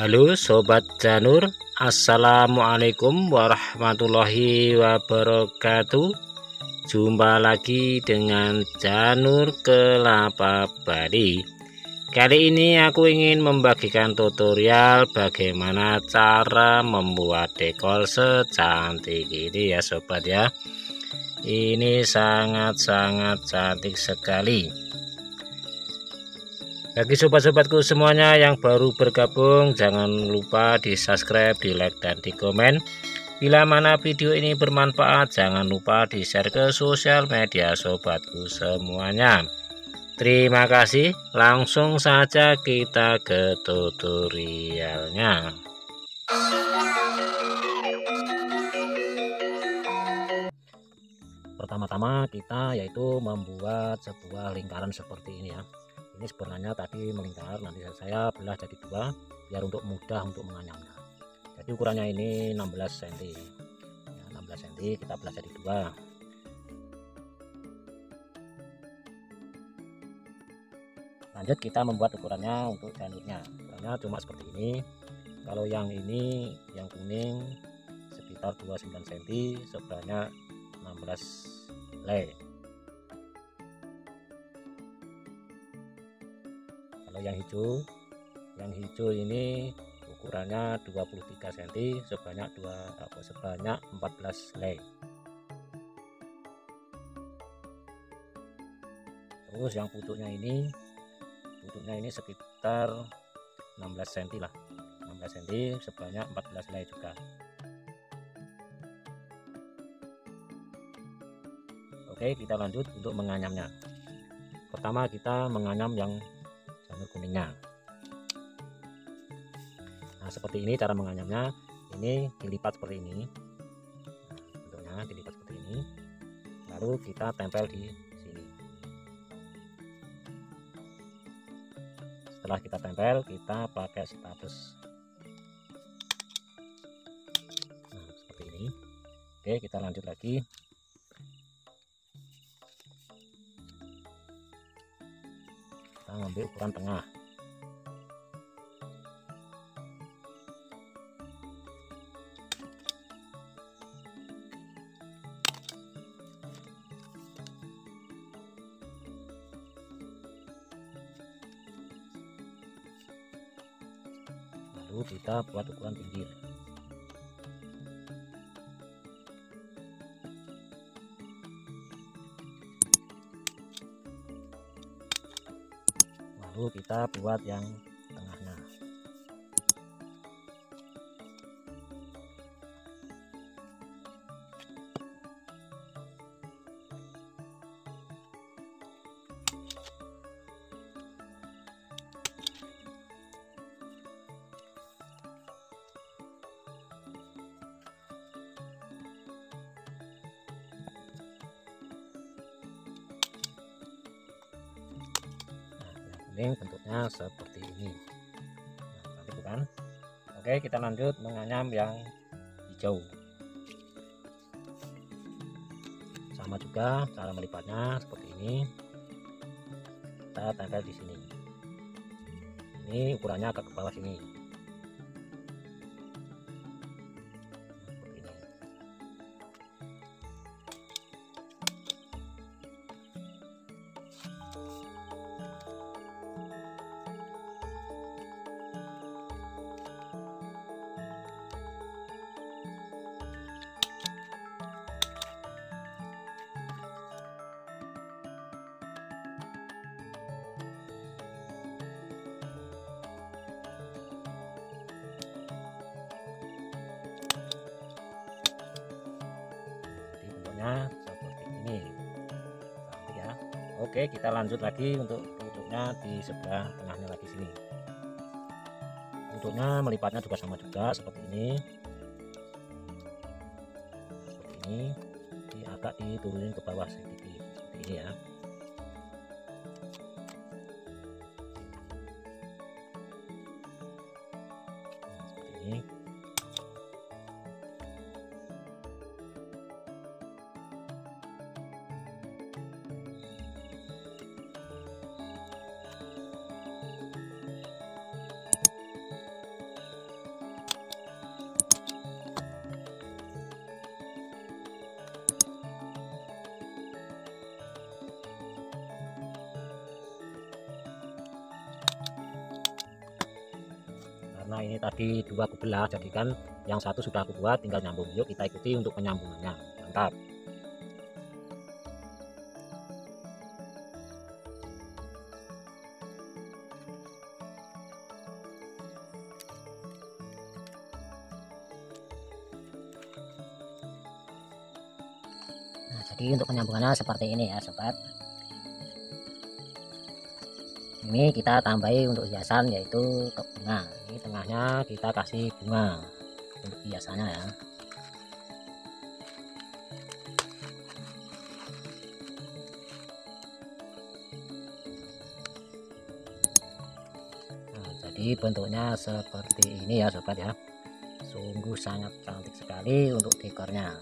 Halo Sobat Janur, Assalamualaikum warahmatullahi wabarakatuh. Jumpa lagi dengan Janur Kelapa Bali. Kali ini aku ingin membagikan tutorial bagaimana cara membuat dekor secantik ini ya sobat ya. Ini sangat-sangat cantik sekali. Bagi sobat-sobatku semuanya yang baru bergabung, jangan lupa di subscribe, di like, dan di komen. Bila mana video ini bermanfaat, jangan lupa di share ke sosial media sobatku semuanya. Terima kasih, langsung saja kita ke tutorialnya. Pertama-tama kita yaitu membuat sebuah lingkaran seperti ini ya. Ini sebenarnya tadi melingkar, nanti saya belah jadi dua biar untuk mudah untuk menganyamnya. Jadi ukurannya ini 16 cm ya, 16 cm kita belah jadi dua. Lanjut kita membuat ukurannya untuk janurnya. Ukurannya cuma seperti ini. Kalau yang ini yang kuning sekitar 29 cm, sebenarnya 16 helai. Kalau yang hijau ini ukurannya 23 cm, sebanyak 14 helai. Terus yang pucuknya ini sekitar 16 cm lah, 16 cm sebanyak 14 helai juga. Oke, kita lanjut untuk menganyamnya. Pertama kita menganyam yang janur kuningnya. Nah, seperti ini cara menganyamnya. Ini dilipat seperti ini. Nah, bentuknya dilipat seperti ini. Lalu kita tempel di sini. Setelah kita tempel, kita pakai staples. Nah, seperti ini. Oke, kita lanjut lagi. Kita ngambil ukuran tengah. Lalu kita buat ukuran pinggir. Lalu kita buat yang tengahnya. Bentuknya seperti ini. Nah, cantik bukan? Oke, kita lanjut menganyam yang hijau. Sama juga cara melipatnya seperti ini. Kita tempel di sini. Ini ukurannya agak ke bawah sini. Seperti ini. Cantik ya. Oke, kita lanjut lagi untuk pucuknya di sebelah tengahnya lagi sini. Pucuknya melipatnya juga sama juga seperti ini. Seperti ini. Ini agak diturunin ke bawah sedikit seperti ini ya. Nah, seperti ini. karena ini tadi dua aku belah, jadi kan yang satu sudah aku buat, tinggal nyambung. Yuk kita ikuti untuk penyambungannya. Mantap. Nah, jadi untuk penyambungannya seperti ini ya sobat. Ini kita tambahi untuk hiasan yaitu bunga. Ini tengahnya kita kasih bunga untuk hiasannya ya. Nah, jadi bentuknya seperti ini ya sobat ya. Sungguh sangat cantik sekali untuk dekornya.